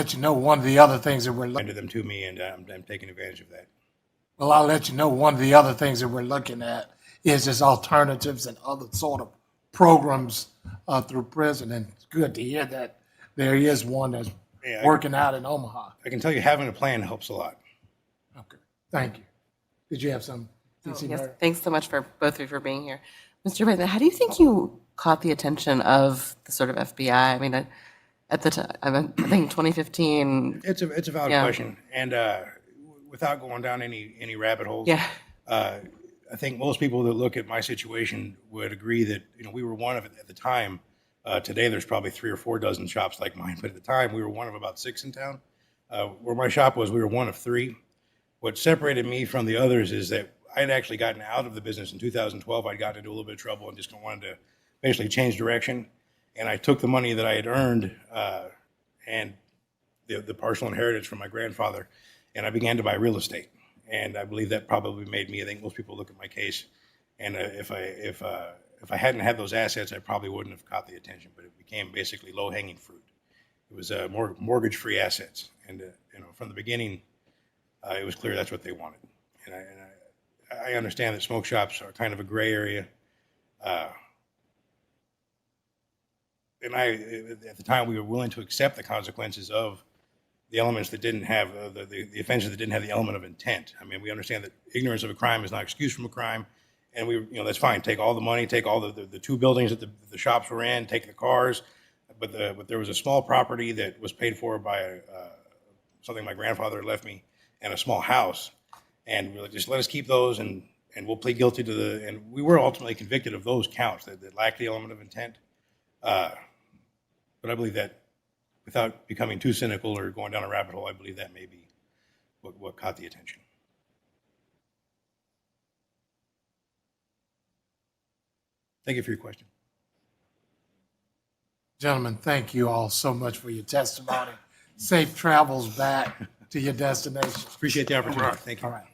let you know one of the other things that we're looking. Handed them to me, and I'm taking advantage of that. Well, I'll let you know one of the other things that we're looking at is just alternatives and other sort of programs through prison. And it's good to hear that there is one that's working out in Omaha. I can tell you having a plan helps a lot. Okay, thank you. Did you have some? Yes, thanks so much for both of you for being here. Mr. Peithman, how do you think you caught the attention of the sort of FBI? I mean, at the time, I think 2015. It's a valid question, and without going down any rabbit holes, I think most people that look at my situation would agree that we were one of at the time. Today, there's probably 3 or 4 dozen shops like mine, but at the time, we were one of about 6 in town. Where my shop was, we were one of 3. What separated me from the others is that I had actually gotten out of the business in 2012. I'd gotten into a little bit of trouble and just wanted to basically change direction. And I took the money that I had earned and the partial inheritance from my grandfather, and I began to buy real estate. And I believe that probably made me. I think most people look at my case, and if I hadn't had those assets, I probably wouldn't have caught the attention. But it became basically low-hanging fruit. It was mortgage-free assets, and from the beginning, it was clear that's what they wanted. And I understand that smoke shops are kind of a gray area. And at the time, we were willing to accept the consequences of the elements that didn't have the offenses that didn't have the element of intent. I mean, we understand that ignorance of a crime is not excuse from a crime, and that's fine. Take all the money, take all the 2 buildings that the shops were in, take the cars, but there was a small property that was paid for by something my grandfather had left me, and a small house, and we were like, just let us keep those, and we'll plead guilty to and we were ultimately convicted of those counts that lacked the element of intent. But I believe that, without becoming too cynical or going down a rabbit hole, I believe that may be what caught the attention. Thank you for your question. Gentlemen, thank you all so much for your testimony. Safe travels back to your destination. Appreciate the opportunity. Thank you. All right.